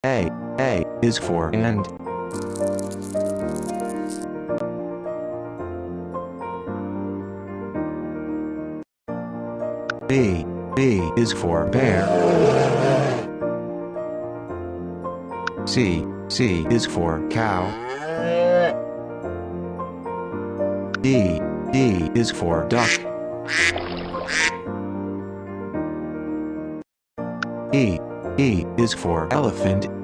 A is for and. B is for bear. C is for cow. D is for duck. E is for elephant.